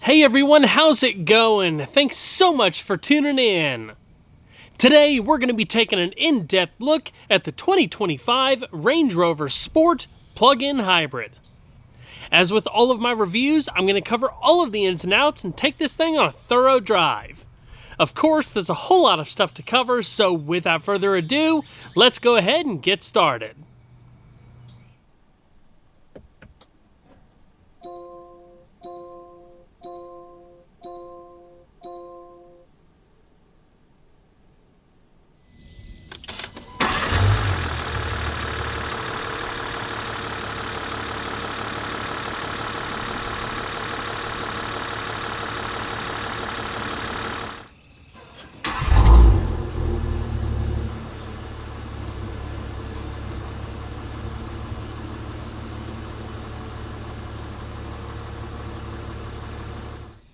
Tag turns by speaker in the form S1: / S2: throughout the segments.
S1: Hey everyone, how's it going? Thanks so much for tuning in. Today we're going to be taking an in-depth look at the 2025 Range Rover Sport plug-in hybrid. As with all of my reviews, I'm going to cover all of the ins and outs and take this thing on a thorough drive. Of course, there's a whole lot of stuff to cover, so without further ado, let's go ahead and get started.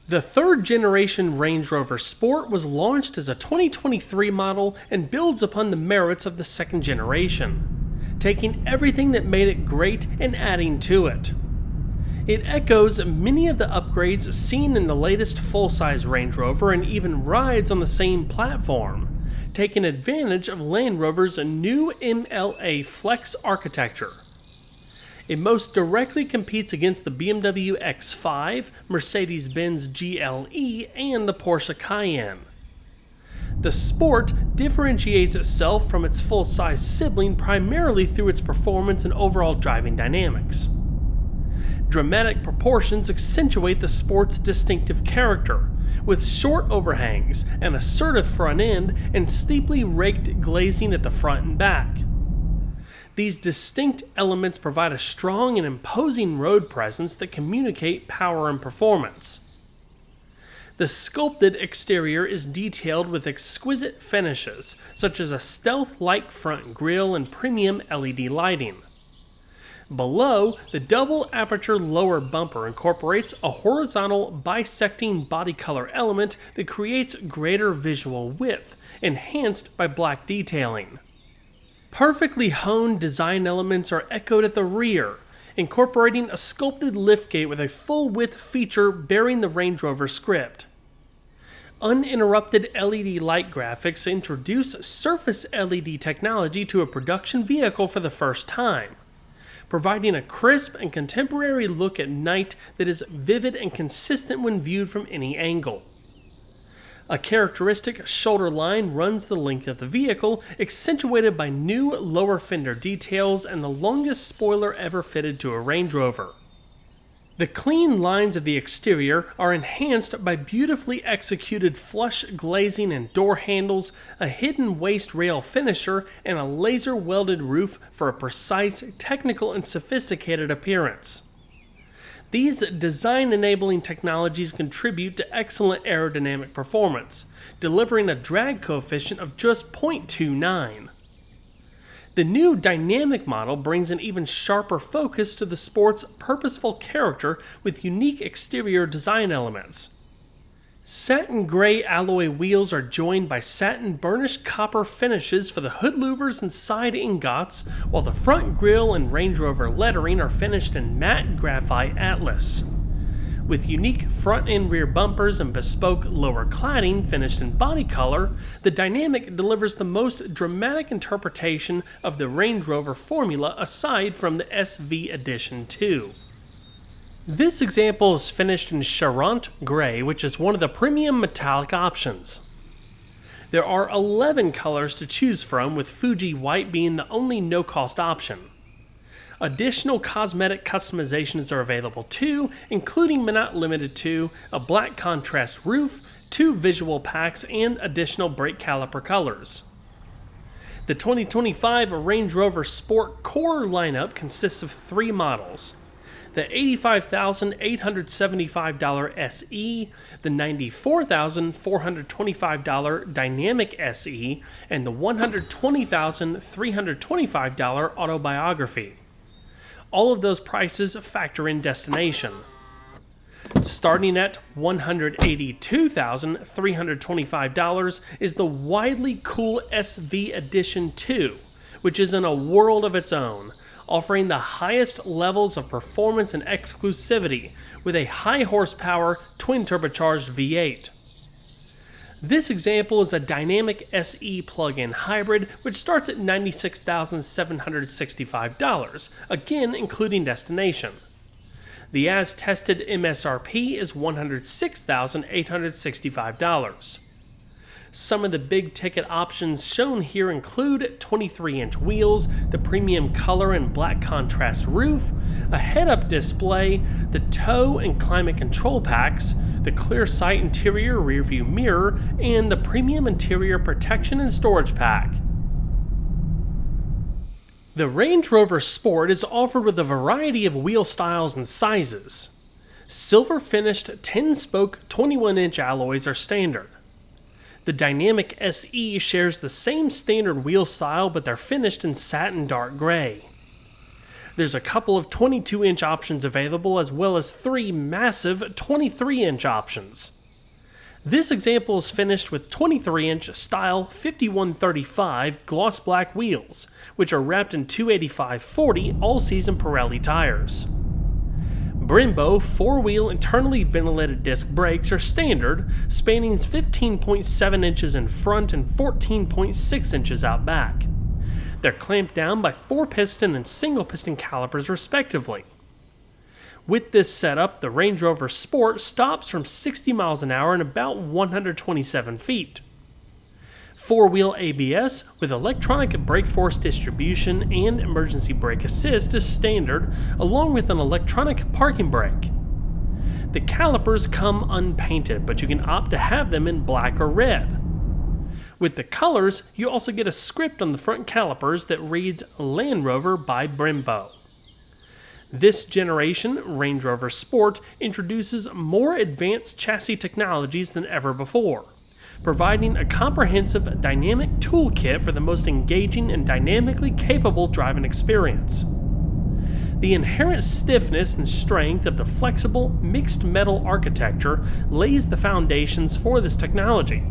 S1: The third generation Range Rover Sport was launched as a 2023 model and builds upon the merits of the second generation, taking everything that made it great and adding to it. It echoes many of the upgrades seen in the latest full-size Range Rover and even rides on the same platform, taking advantage of Land Rover's new MLA Flex architecture. It most directly competes against the BMW X5, Mercedes-Benz GLE, and the Porsche Cayenne. The Sport differentiates itself from its full-size sibling primarily through its performance and overall driving dynamics. Dramatic proportions accentuate the Sport's distinctive character, with short overhangs, an assertive front end, and steeply raked glazing at the front and back. These distinct elements provide a strong and imposing road presence that communicate power and performance. The sculpted exterior is detailed with exquisite finishes, such as a stealth-like front grille and premium LED lighting. Below, the double-aperture lower bumper incorporates a horizontal bisecting body color element that creates greater visual width, enhanced by black detailing. Perfectly honed design elements are echoed at the rear, incorporating a sculpted liftgate with a full-width feature bearing the Range Rover script. Uninterrupted LED light graphics introduce surface LED technology to a production vehicle for the first time, providing a crisp and contemporary look at night that is vivid and consistent when viewed from any angle. A characteristic shoulder line runs the length of the vehicle, accentuated by new lower fender details and the longest spoiler ever fitted to a Range Rover. The clean lines of the exterior are enhanced by beautifully executed flush glazing and door handles, a hidden waist rail finisher, and a laser-welded roof for a precise, technical, and sophisticated appearance. These design-enabling technologies contribute to excellent aerodynamic performance, delivering a drag coefficient of just 0.29. The new dynamic model brings an even sharper focus to the Sport's purposeful character with unique exterior design elements. Satin gray alloy wheels are joined by satin burnished copper finishes for the hood louvers and side ingots, while the front grille and Range Rover lettering are finished in matte graphite atlas. With unique front and rear bumpers and bespoke lower cladding finished in body color, the Dynamic delivers the most dramatic interpretation of the Range Rover formula aside from the SV Edition 2. This example is finished in Charente Gray, which is one of the premium metallic options. There are 11 colors to choose from, with Fuji White being the only no-cost option. Additional cosmetic customizations are available too, including but not limited to a black contrast roof, 2 visual packs, and additional brake caliper colors. The 2025 Range Rover Sport Core lineup consists of 3 models: the $85,875 SE, the $94,425 Dynamic SE, and the $120,325 Autobiography. All of those prices factor in destination. Starting at $182,325 is the widely cool SV Edition 2, which is in a world of its own, offering the highest levels of performance and exclusivity with a high horsepower twin turbocharged V8. This example is a Dynamic SE plug-in hybrid, which starts at $96,765, again including destination. The as-tested MSRP is $106,865. Some of the big-ticket options shown here include 23-inch wheels, the premium color and black contrast roof, a head-up display, the tow and climate control packs, the clear sight interior rearview mirror, and the premium interior protection and storage pack. The Range Rover Sport is offered with a variety of wheel styles and sizes. Silver-finished 10-spoke 21-inch alloys are standard. The Dynamic SE shares the same standard wheel style, but they're finished in satin dark gray. There's a couple of 22-inch options available, as well as 3 massive 23-inch options. This example is finished with 23-inch style 5135 gloss black wheels, which are wrapped in 285/40 all-season Pirelli tires. Brembo 4-wheel internally ventilated disc brakes are standard, spanning 15.7 inches in front and 14.6 inches out back. They're clamped down by 4-piston and single-piston calipers respectively. With this setup, the Range Rover Sport stops from 60 miles an hour in about 127 feet. 4-wheel ABS with electronic brake force distribution and emergency brake assist is standard, along with an electronic parking brake. The calipers come unpainted, but you can opt to have them in black or red. With the colors, you also get a script on the front calipers that reads Land Rover by Brembo. This generation Range Rover Sport introduces more advanced chassis technologies than ever before, providing a comprehensive dynamic toolkit for the most engaging and dynamically capable driving experience. The inherent stiffness and strength of the flexible, mixed metal architecture lays the foundations for this technology.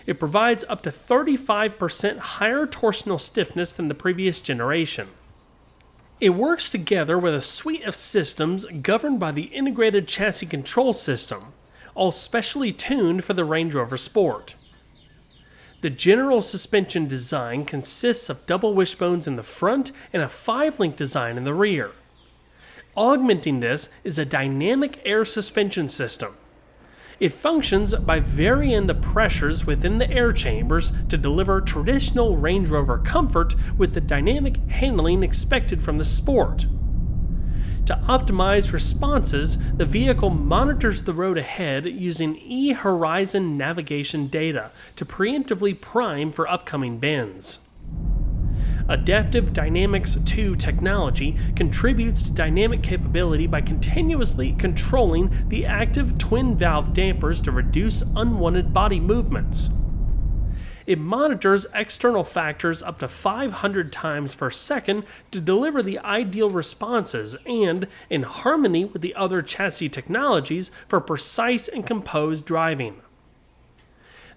S1: It provides up to 35% higher torsional stiffness than the previous generation. It works together with a suite of systems governed by the Integrated Chassis Control System, all specially tuned for the Range Rover Sport. The general suspension design consists of double wishbones in the front and a 5-link design in the rear. Augmenting this is a dynamic air suspension system. It functions by varying the pressures within the air chambers to deliver traditional Range Rover comfort with the dynamic handling expected from the Sport. To optimize responses, the vehicle monitors the road ahead using e-Horizon navigation data to preemptively prime for upcoming bends. Adaptive Dynamics 2 technology contributes to dynamic capability by continuously controlling the active twin-valve dampers to reduce unwanted body movements. It monitors external factors up to 500 times per second to deliver the ideal responses and, in harmony with the other chassis technologies, for precise and composed driving.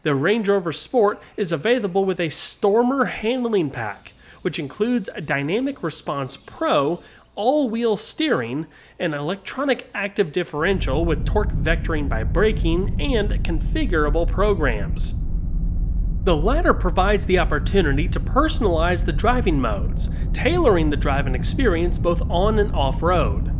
S1: The Range Rover Sport is available with a Stormer handling pack, which includes a Dynamic Response Pro, all-wheel steering, an electronic active differential with torque vectoring by braking, and configurable programs. The latter provides the opportunity to personalize the driving modes, tailoring the driving experience both on and off-road.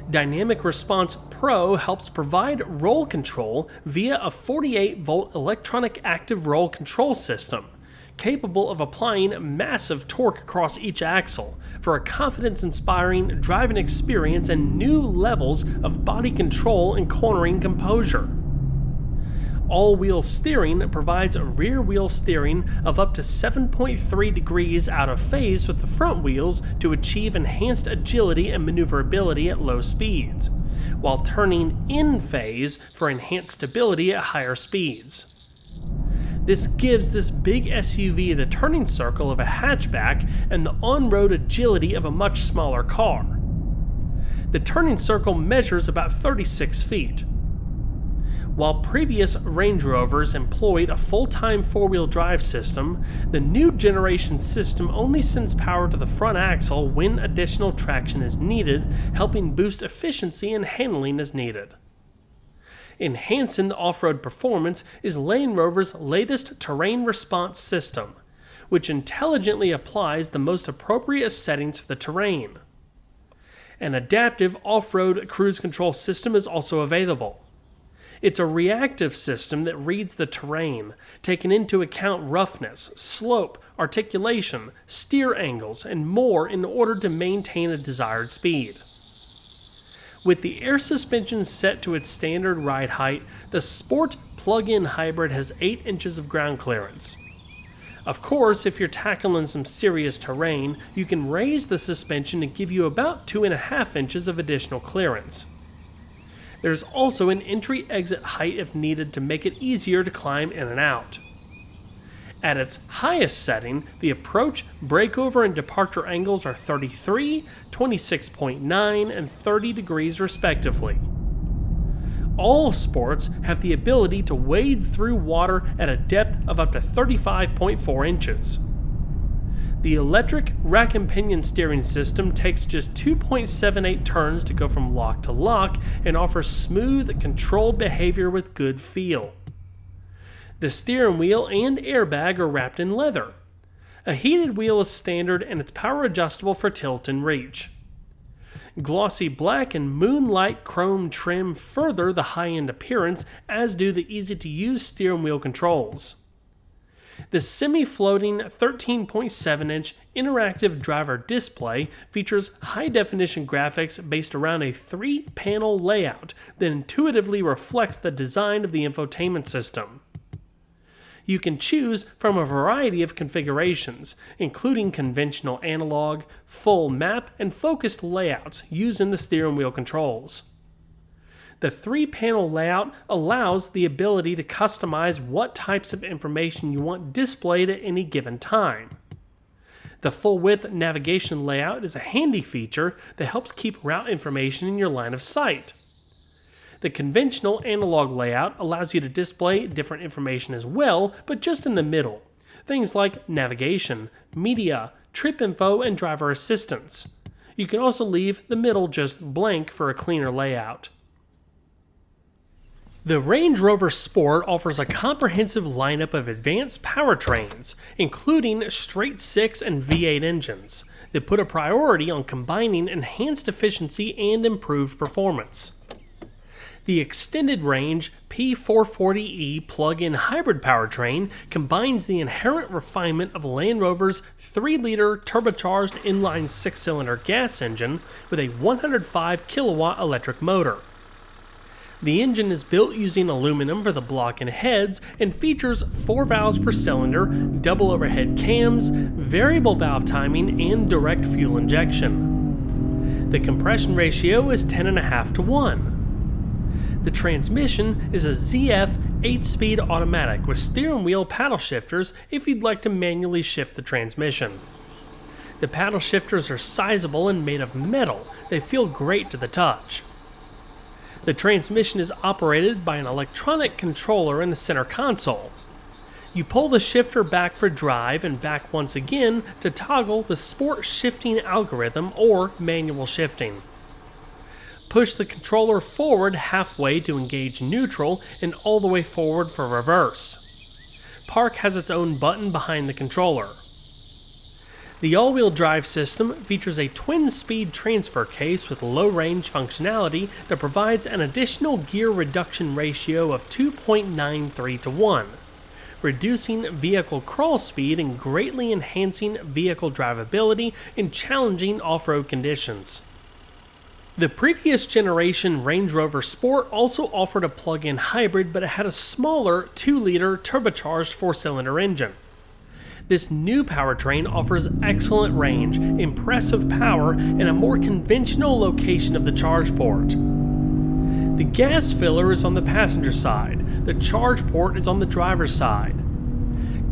S1: Dynamic Response Pro helps provide roll control via a 48-volt electronic active roll control system, capable of applying massive torque across each axle for a confidence-inspiring driving experience and new levels of body control and cornering composure. All-wheel steering provides rear-wheel steering of up to 7.3 degrees out of phase with the front wheels to achieve enhanced agility and maneuverability at low speeds, while turning in phase for enhanced stability at higher speeds. This gives this big SUV the turning circle of a hatchback and the on-road agility of a much smaller car. The turning circle measures about 36 feet. While previous Range Rovers employed a full-time four-wheel drive system, the new generation system only sends power to the front axle when additional traction is needed, helping boost efficiency and handling as needed. Enhancing the off-road performance is Land Rover's latest terrain response system, which intelligently applies the most appropriate settings for the terrain. An adaptive off-road cruise control system is also available. It's a reactive system that reads the terrain, taking into account roughness, slope, articulation, steer angles, and more in order to maintain a desired speed. With the air suspension set to its standard ride height, the Sport plug-in hybrid has 8 inches of ground clearance. Of course, if you're tackling some serious terrain, you can raise the suspension to give you about 2.5 inches of additional clearance. There's also an entry-exit height if needed to make it easier to climb in and out. At its highest setting, the approach, breakover, and departure angles are 33, 26.9, and 30 degrees respectively. All Sports have the ability to wade through water at a depth of up to 35.4 inches. The electric rack and pinion steering system takes just 2.78 turns to go from lock to lock and offers smooth, controlled behavior with good feel. The steering wheel and airbag are wrapped in leather. A heated wheel is standard and it's power adjustable for tilt and reach. Glossy black and moonlight chrome trim further the high-end appearance, as do the easy-to-use steering wheel controls. The semi-floating 13.7-inch interactive driver display features high-definition graphics based around a 3-panel layout that intuitively reflects the design of the infotainment system. You can choose from a variety of configurations, including conventional analog, full map, and focused layouts using the steering wheel controls. The 3-panel layout allows the ability to customize what types of information you want displayed at any given time. The full-width navigation layout is a handy feature that helps keep route information in your line of sight. The conventional analog layout allows you to display different information as well, but just in the middle. Things like navigation, media, trip info, and driver assistance. You can also leave the middle just blank for a cleaner layout. The Range Rover Sport offers a comprehensive lineup of advanced powertrains, including straight-six and V8 engines, that put a priority on combining enhanced efficiency and improved performance. The extended range P440e plug-in hybrid powertrain combines the inherent refinement of Land Rover's 3-liter turbocharged inline 6-cylinder gas engine with a 105 kilowatt electric motor. The engine is built using aluminum for the block and heads and features 4 valves per cylinder, double overhead cams, variable valve timing, and direct fuel injection. The compression ratio is 10.5 to 1. The transmission is a ZF 8-speed automatic with steering wheel paddle shifters if you'd like to manually shift the transmission. The paddle shifters are sizable and made of metal. They feel great to the touch. The transmission is operated by an electronic controller in the center console. You pull the shifter back for drive and back once again to toggle the Sport shifting algorithm or manual shifting. Push the controller forward halfway to engage neutral and all the way forward for reverse. Park has its own button behind the controller. The all-wheel drive system features a twin-speed transfer case with low-range functionality that provides an additional gear reduction ratio of 2.93 to 1, reducing vehicle crawl speed and greatly enhancing vehicle drivability in challenging off-road conditions. The previous generation Range Rover Sport also offered a plug-in hybrid, but it had a smaller 2-liter turbocharged 4-cylinder engine. This new powertrain offers excellent range, impressive power, and a more conventional location of the charge port. The gas filler is on the passenger side. The charge port is on the driver's side.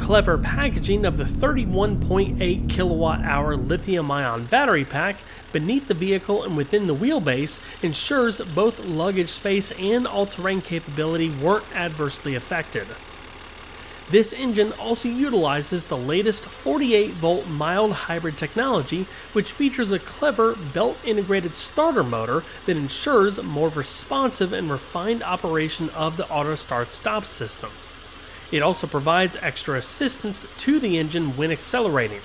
S1: Clever packaging of the 31.8 kilowatt-hour lithium-ion battery pack beneath the vehicle and within the wheelbase ensures both luggage space and all-terrain capability weren't adversely affected. This engine also utilizes the latest 48-volt mild hybrid technology, which features a clever belt-integrated starter motor that ensures more responsive and refined operation of the auto start-stop system. It also provides extra assistance to the engine when accelerating.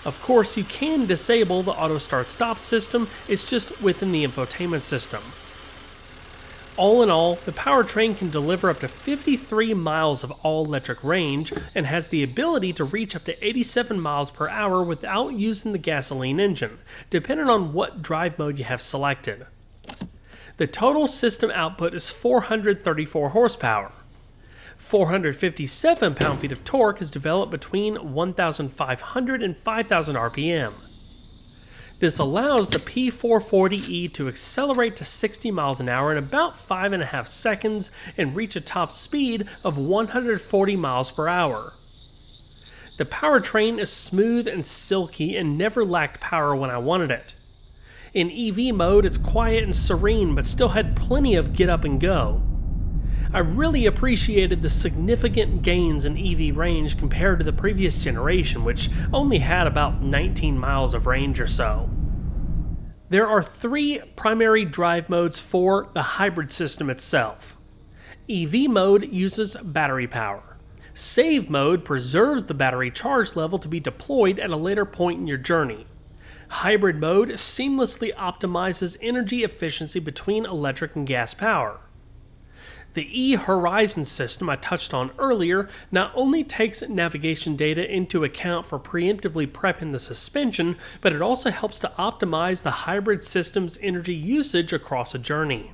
S1: Of course, you can disable the auto start-stop system, it's just within the infotainment system. All in all, the powertrain can deliver up to 53 miles of all-electric range and has the ability to reach up to 87 miles per hour without using the gasoline engine, depending on what drive mode you have selected. The total system output is 434 horsepower. 457 pound-feet of torque is developed between 1,500 and 5,000 RPM. This allows the P440e to accelerate to 60 miles an hour in about 5.5 seconds and reach a top speed of 140 miles per hour. The powertrain is smooth and silky and never lacked power when I wanted it. In EV mode, it's quiet and serene, but still had plenty of get up and go. I really appreciated the significant gains in EV range compared to the previous generation, which only had about 19 miles of range or so. There are 3 primary drive modes for the hybrid system itself. EV mode uses battery power. Save mode preserves the battery charge level to be deployed at a later point in your journey. Hybrid mode seamlessly optimizes energy efficiency between electric and gas power. The E-Horizon system I touched on earlier not only takes navigation data into account for preemptively prepping the suspension, but it also helps to optimize the hybrid system's energy usage across a journey.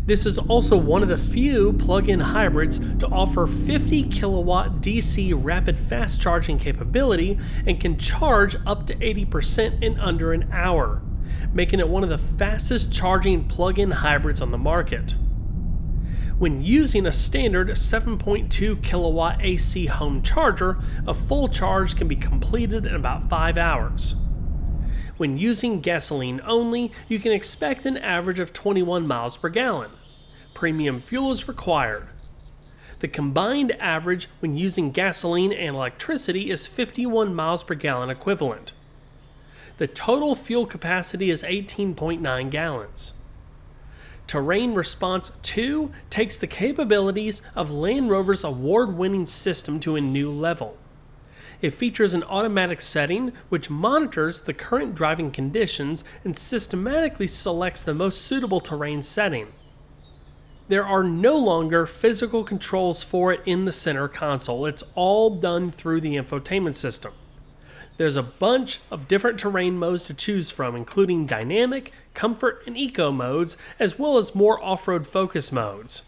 S1: This is also one of the few plug-in hybrids to offer 50 kilowatt DC rapid fast charging capability and can charge up to 80% in under an hour, making it one of the fastest charging plug-in hybrids on the market. When using a standard 7.2 kilowatt AC home charger, a full charge can be completed in about 5 hours. When using gasoline only, you can expect an average of 21 miles per gallon. Premium fuel is required. The combined average when using gasoline and electricity is 51 miles per gallon equivalent. The total fuel capacity is 18.9 gallons. Terrain Response 2 takes the capabilities of Land Rover's award-winning system to a new level. It features an automatic setting which monitors the current driving conditions and systematically selects the most suitable terrain setting. There are no longer physical controls for it in the center console. It's all done through the infotainment system. There's a bunch of different terrain modes to choose from, including dynamic, comfort, and eco modes, as well as more off-road focus modes.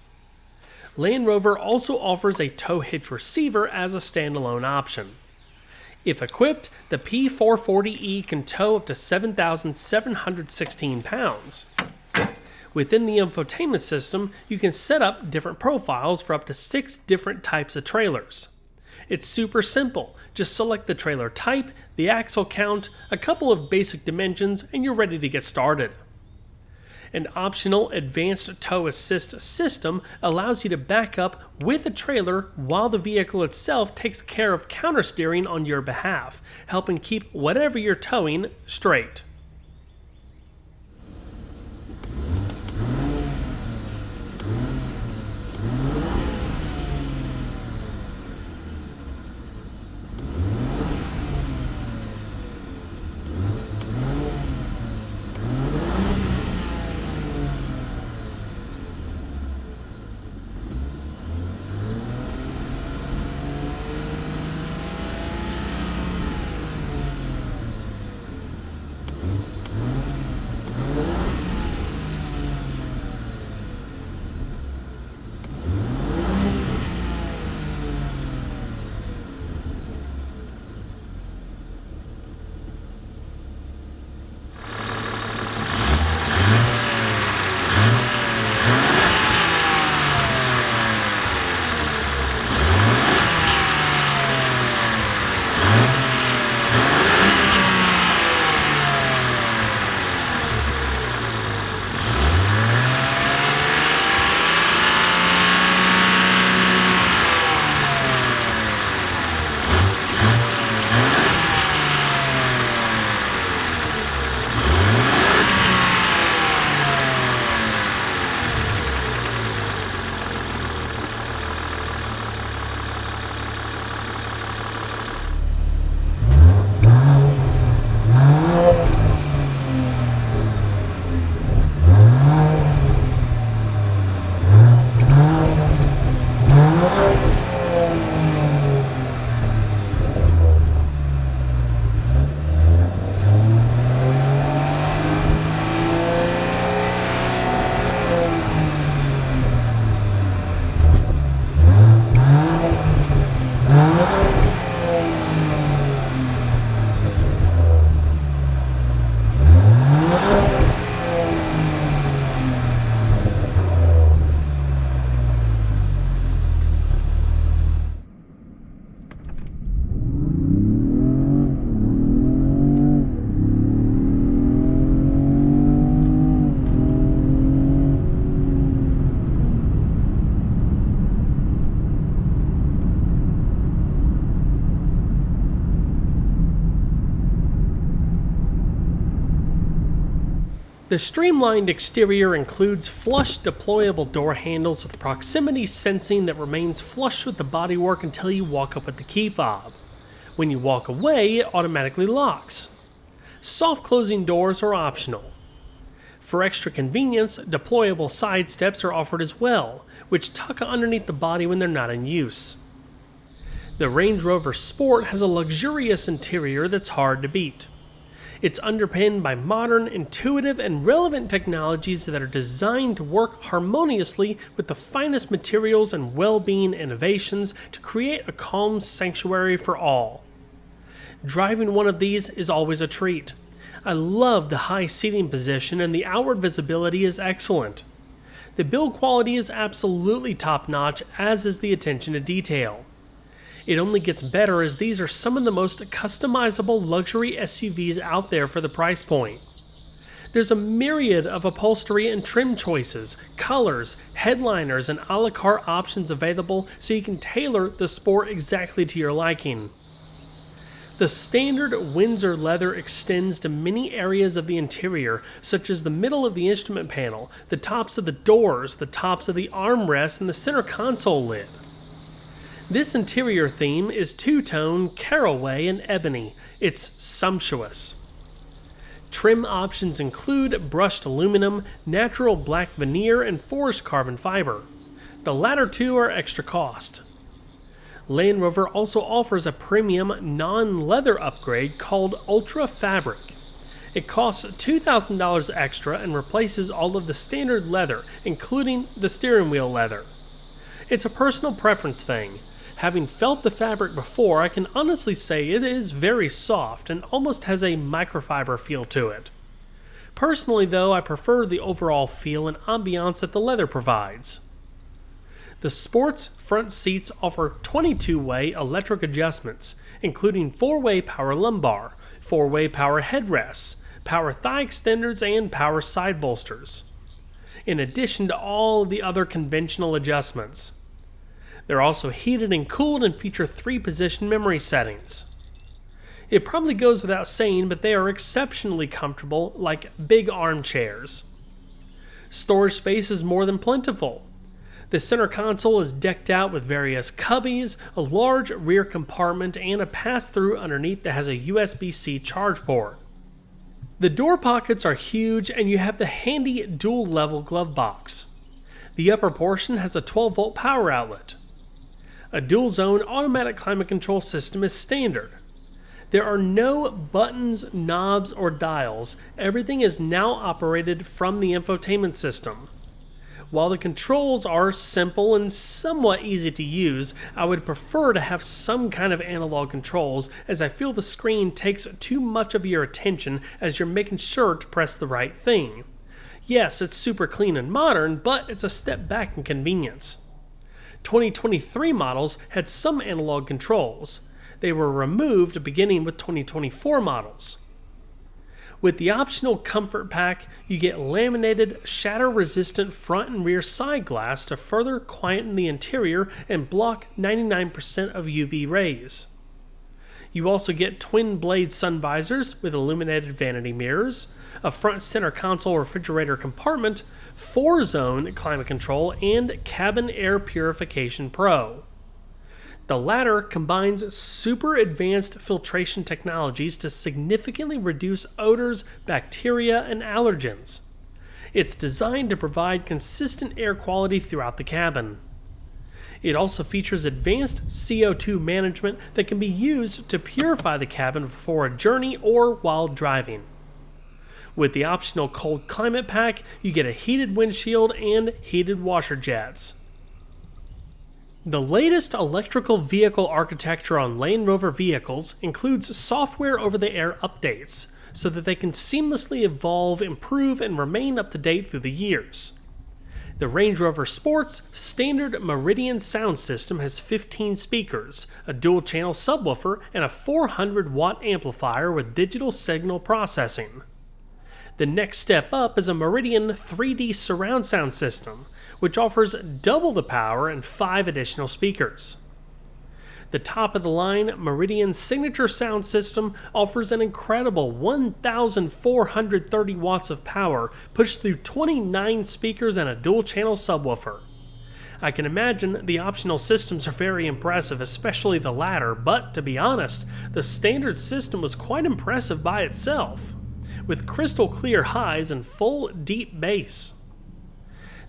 S1: Land Rover also offers a tow hitch receiver as a standalone option. If equipped, the P440e can tow up to 7,716 pounds. Within the infotainment system, you can set up different profiles for up to 6 different types of trailers. It's super simple. Just select the trailer type, the axle count, a couple of basic dimensions, and you're ready to get started. An optional advanced tow assist system allows you to back up with a trailer while the vehicle itself takes care of countersteering on your behalf, helping keep whatever you're towing straight. The streamlined exterior includes flush deployable door handles with proximity sensing that remains flush with the bodywork until you walk up with the key fob. When you walk away, it automatically locks. Soft closing doors are optional. For extra convenience, deployable side steps are offered as well, which tuck underneath the body when they're not in use. The Range Rover Sport has a luxurious interior that's hard to beat. It's underpinned by modern, intuitive, and relevant technologies that are designed to work harmoniously with the finest materials and well-being innovations to create a calm sanctuary for all. Driving one of these is always a treat. I love the high seating position and the outward visibility is excellent. The build quality is absolutely top-notch, as is the attention to detail. It only gets better as these are some of the most customizable luxury SUVs out there for the price point. There's a myriad of upholstery and trim choices, colors, headliners, and a la carte options available so you can tailor the Sport exactly to your liking. The standard Windsor leather extends to many areas of the interior, such as the middle of the instrument panel, the tops of the doors, the tops of the armrests, and the center console lid. This interior theme is two-tone, caraway, and ebony. It's sumptuous. Trim options include brushed aluminum, natural black veneer, and forged carbon fiber. The latter two are extra cost. Land Rover also offers a premium non-leather upgrade called Ultra Fabric. It costs $2,000 extra and replaces all of the standard leather, including the steering wheel leather. It's a personal preference thing. Having felt the fabric before, I can honestly say it is very soft and almost has a microfiber feel to it. Personally though, I prefer the overall feel and ambiance that the leather provides. The Sport's front seats offer 22-way electric adjustments, including 4-way power lumbar, 4-way power headrests, power thigh extenders, and power side bolsters, in addition to all of the other conventional adjustments. They're also heated and cooled and feature 3-position memory settings. It probably goes without saying, but they are exceptionally comfortable, like big armchairs. Storage space is more than plentiful. The center console is decked out with various cubbies, a large rear compartment, and a pass-through underneath that has a USB-C charge port. The door pockets are huge, and you have the handy dual-level glove box. The upper portion has a 12-volt power outlet. A dual-zone automatic climate control system is standard. There are no buttons, knobs, or dials. Everything is now operated from the infotainment system. While the controls are simple and somewhat easy to use, I would prefer to have some kind of analog controls, as I feel the screen takes too much of your attention as you're making sure to press the right thing. Yes, it's super clean and modern, but it's a step back in convenience. 2023 models had some analog controls. They were removed beginning with 2024 models. With the optional comfort pack, you get laminated, shatter-resistant front and rear side glass to further quieten the interior and block 99% of UV rays. You also get twin-blade sun visors with illuminated vanity mirrors, a front center console refrigerator compartment, 4-zone climate control, and cabin air purification pro. The latter combines super advanced filtration technologies to significantly reduce odors, bacteria, and allergens. It's designed to provide consistent air quality throughout the cabin. It also features advanced CO2 management that can be used to purify the cabin before a journey or while driving. With the optional cold climate pack, you get a heated windshield and heated washer jets. The latest electrical vehicle architecture on Land Rover vehicles includes software over-the-air updates, so that they can seamlessly evolve, improve, and remain up to date through the years. The Range Rover Sport's standard Meridian sound system has 15 speakers, a dual-channel subwoofer, and a 400-watt amplifier with digital signal processing. The next step up is a Meridian 3D surround sound system, which offers double the power and 5 additional speakers. The top-of-the-line Meridian signature sound system offers an incredible 1,430 watts of power pushed through 29 speakers and a dual-channel subwoofer. I can imagine the optional systems are very impressive, especially the latter, but to be honest, the standard system was quite impressive by itself, with crystal clear highs and full deep bass.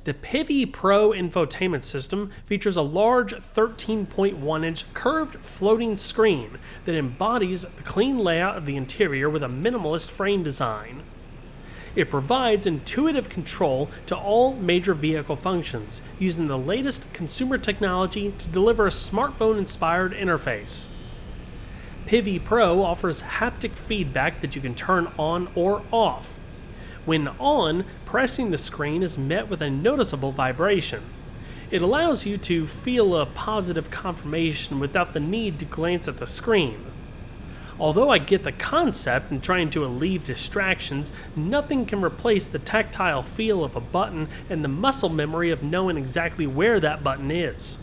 S1: The PHEV Pro infotainment system features a large 13.1-inch curved floating screen that embodies the clean layout of the interior with a minimalist frame design. It provides intuitive control to all major vehicle functions, using the latest consumer technology to deliver a smartphone-inspired interface. PHEV Pro offers haptic feedback that you can turn on or off. When on, pressing the screen is met with a noticeable vibration. It allows you to feel a positive confirmation without the need to glance at the screen. Although I get the concept and trying to alleviate distractions, nothing can replace the tactile feel of a button and the muscle memory of knowing exactly where that button is.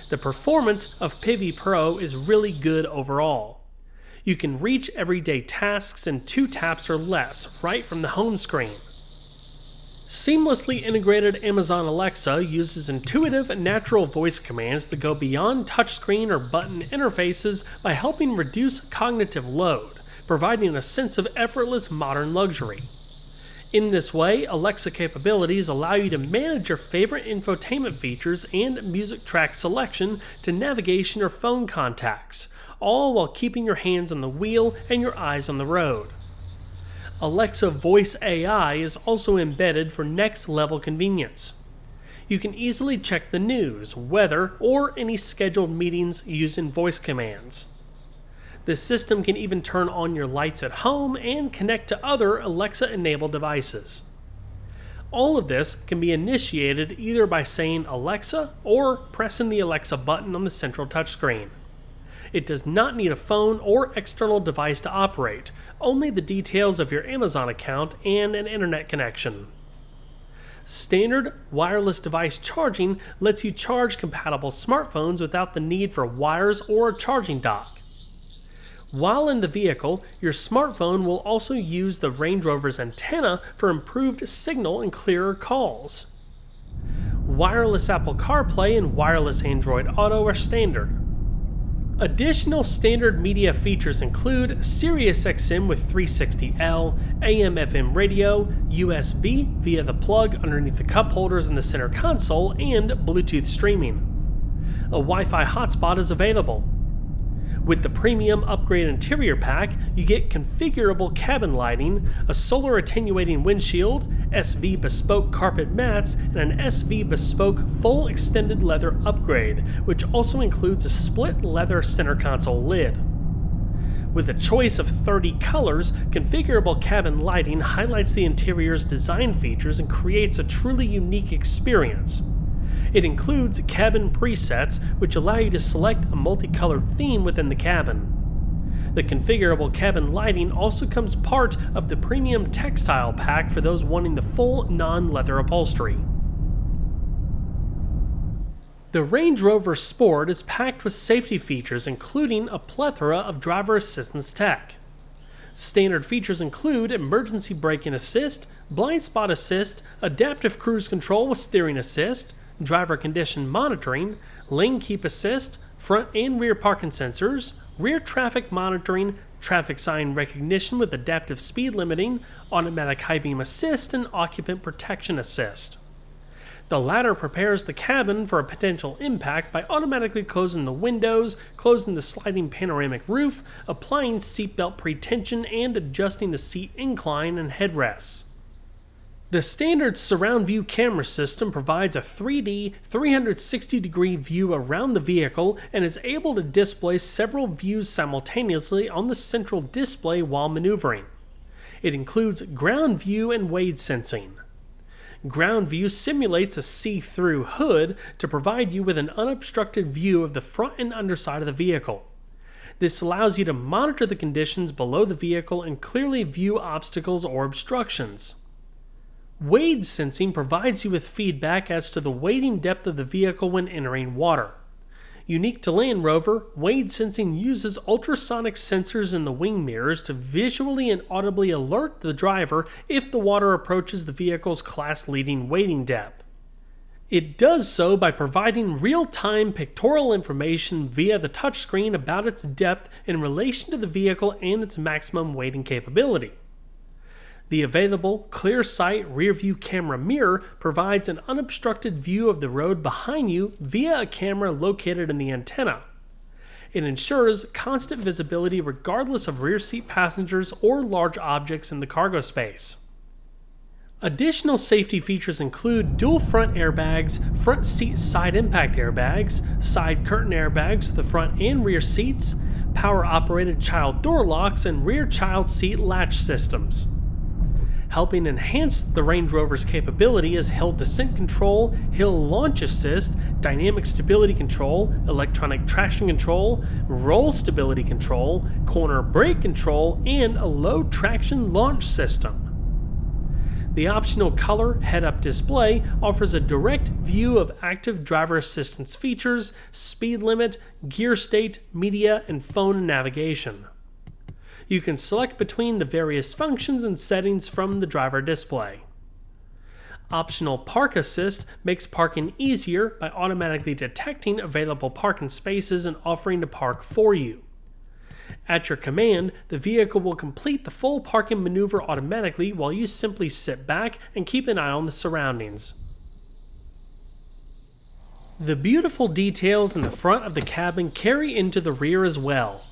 S1: The performance of PHEV Pro is really good overall. You can reach everyday tasks in 2 taps or less right from the home screen. Seamlessly integrated Amazon Alexa uses intuitive natural voice commands that go beyond touchscreen or button interfaces by helping reduce cognitive load, providing a sense of effortless modern luxury. In this way, Alexa capabilities allow you to manage your favorite infotainment features and music track selection to navigation or phone contacts, all while keeping your hands on the wheel and your eyes on the road. Alexa Voice AI is also embedded for next-level convenience. You can easily check the news, weather, or any scheduled meetings using voice commands. The system can even turn on your lights at home and connect to other Alexa-enabled devices. All of this can be initiated either by saying Alexa or pressing the Alexa button on the central touchscreen. It does not need a phone or external device to operate, only the details of your Amazon account and an internet connection. Standard wireless device charging lets you charge compatible smartphones without the need for wires or a charging dock. While in the vehicle, your smartphone will also use the Range Rover's antenna for improved signal and clearer calls. Wireless Apple CarPlay and wireless Android Auto are standard. Additional standard media features include SiriusXM with 360L, AM/FM radio, USB via the plug underneath the cup holders in the center console, and Bluetooth streaming. A Wi-Fi hotspot is available. With the premium upgrade interior pack, you get configurable cabin lighting, a solar attenuating windshield, SV bespoke carpet mats, and an SV bespoke full extended leather upgrade, which also includes a split leather center console lid. With a choice of 30 colors, configurable cabin lighting highlights the interior's design features and creates a truly unique experience. It includes cabin presets, which allow you to select a multicolored theme within the cabin. The configurable cabin lighting also comes part of the premium textile pack for those wanting the full non-leather upholstery. The Range Rover Sport is packed with safety features, including a plethora of driver assistance tech. Standard features include emergency braking assist, blind spot assist, adaptive cruise control with steering assist, driver condition monitoring, lane keep assist, front and rear parking sensors, rear traffic monitoring, traffic sign recognition with adaptive speed limiting, automatic high beam assist, and occupant protection assist. The latter prepares the cabin for a potential impact by automatically closing the windows, closing the sliding panoramic roof, applying seatbelt pretension, and adjusting the seat incline and headrests. The standard surround view camera system provides a 3D 360-degree view around the vehicle and is able to display several views simultaneously on the central display while maneuvering. It includes ground view and wade sensing. Ground view simulates a see-through hood to provide you with an unobstructed view of the front and underside of the vehicle. This allows you to monitor the conditions below the vehicle and clearly view obstacles or obstructions. Wade sensing provides you with feedback as to the wading depth of the vehicle when entering water. Unique to Land Rover, wade sensing uses ultrasonic sensors in the wing mirrors to visually and audibly alert the driver if the water approaches the vehicle's class-leading wading depth. It does so by providing real-time pictorial information via the touchscreen about its depth in relation to the vehicle and its maximum wading capability. The available clear sight rear-view camera mirror provides an unobstructed view of the road behind you via a camera located in the antenna. It ensures constant visibility regardless of rear seat passengers or large objects in the cargo space. Additional safety features include dual front airbags, front seat side impact airbags, side curtain airbags for the front and rear seats, power-operated child door locks, and rear child seat latch systems. Helping enhance the Range Rover's capability is hill descent control, hill launch assist, dynamic stability control, electronic traction control, roll stability control, corner brake control, and a low traction launch system. The optional color head-up display offers a direct view of active driver assistance features, speed limit, gear state, media, and phone navigation. You can select between the various functions and settings from the driver display. Optional Park Assist makes parking easier by automatically detecting available parking spaces and offering to park for you. At your command, the vehicle will complete the full parking maneuver automatically while you simply sit back and keep an eye on the surroundings. The beautiful details in the front of the cabin carry into the rear as well.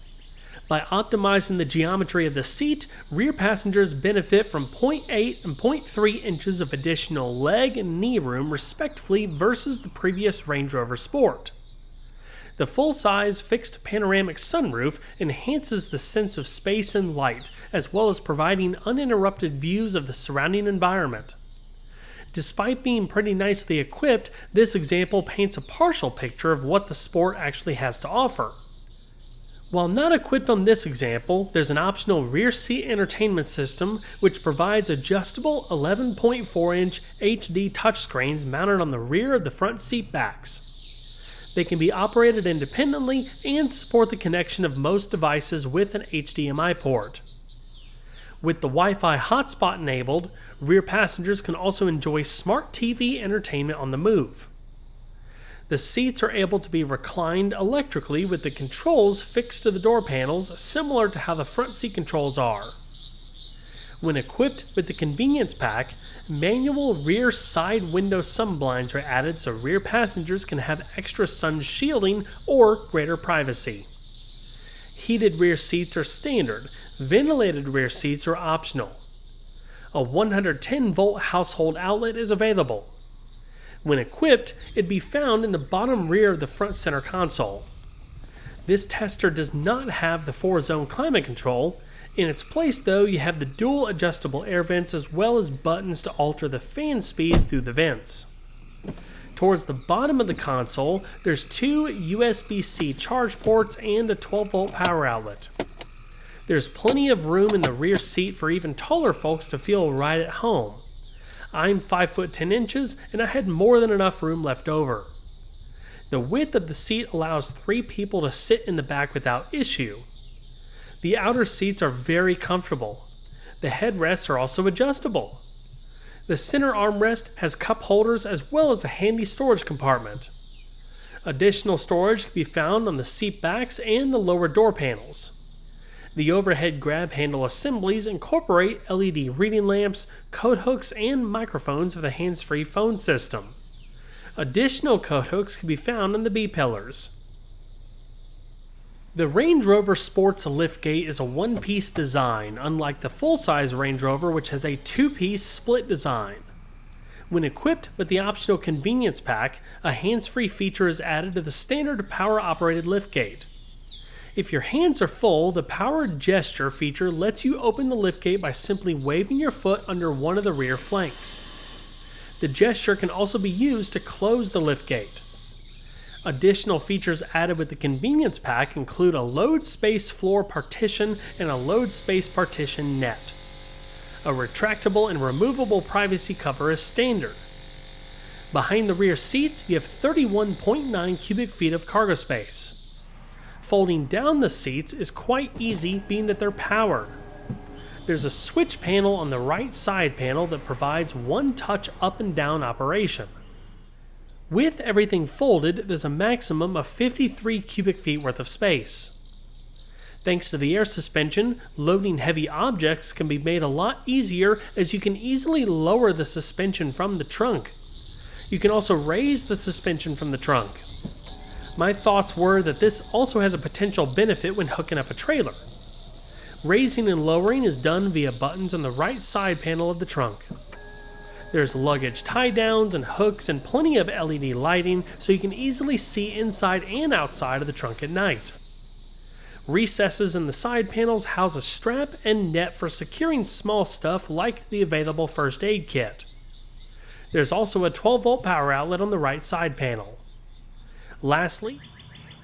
S1: By optimizing the geometry of the seat, rear passengers benefit from 0.8 and 0.3 inches of additional leg and knee room respectively versus the previous Range Rover Sport. The full-size fixed panoramic sunroof enhances the sense of space and light, as well as providing uninterrupted views of the surrounding environment. Despite being pretty nicely equipped, this example paints a partial picture of what the Sport actually has to offer. While not equipped on this example, there's an optional rear seat entertainment system which provides adjustable 11.4-inch HD touchscreens mounted on the rear of the front seat backs. They can be operated independently and support the connection of most devices with an HDMI port. With the Wi-Fi hotspot enabled, rear passengers can also enjoy smart TV entertainment on the move. The seats are able to be reclined electrically with the controls fixed to the door panels, similar to how the front seat controls are. When equipped with the convenience pack, manual rear side window sunblinds are added so rear passengers can have extra sun shielding or greater privacy. Heated rear seats are standard, ventilated rear seats are optional. A 110-volt household outlet is available. When equipped, it'd be found in the bottom rear of the front center console. This tester does not have the 4-zone climate control. In its place, though, you have the dual adjustable air vents as well as buttons to alter the fan speed through the vents. Towards the bottom of the console, there's 2 USB-C charge ports and a 12-volt power outlet. There's plenty of room in the rear seat for even taller folks to feel right at home. I'm 5 foot 10 inches and I had more than enough room left over. The width of the seat allows 3 people to sit in the back without issue. The outer seats are very comfortable. The headrests are also adjustable. The center armrest has cup holders as well as a handy storage compartment. Additional storage can be found on the seat backs and the lower door panels. The overhead grab handle assemblies incorporate LED reading lamps, coat hooks, and microphones for the hands-free phone system. Additional coat hooks can be found in the B-pillars. The Range Rover Sport's liftgate is a one-piece design, unlike the full-size Range Rover which has a two-piece split design. When equipped with the optional convenience pack, a hands-free feature is added to the standard power-operated liftgate. If your hands are full, the power gesture feature lets you open the liftgate by simply waving your foot under one of the rear flanks. The gesture can also be used to close the liftgate. Additional features added with the convenience pack include a load space floor partition and a load space partition net. A retractable and removable privacy cover is standard. Behind the rear seats, you have 31.9 cubic feet of cargo space. Folding down the seats is quite easy, being that they're powered. There's a switch panel on the right side panel that provides one-touch up and down operation. With everything folded, there's a maximum of 53 cubic feet worth of space. Thanks to the air suspension, loading heavy objects can be made a lot easier, as you can easily lower the suspension from the trunk. You can also raise the suspension from the trunk. My thoughts were that this also has a potential benefit when hooking up a trailer. Raising and lowering is done via buttons on the right side panel of the trunk. There's luggage tie-downs and hooks and plenty of LED lighting, so you can easily see inside and outside of the trunk at night. Recesses in the side panels house a strap and net for securing small stuff like the available first aid kit. There's also a 12-volt power outlet on the right side panel. Lastly,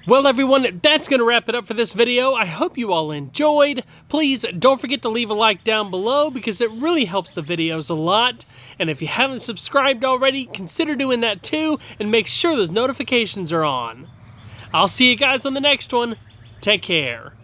S1: well everyone, that's going to wrap it up for this video. I hope you all enjoyed. Please don't forget to leave a like down below because it really helps the videos a lot. And if you haven't subscribed already, consider doing that too, and make sure those notifications are on. I'll see you guys on the next one. Take care.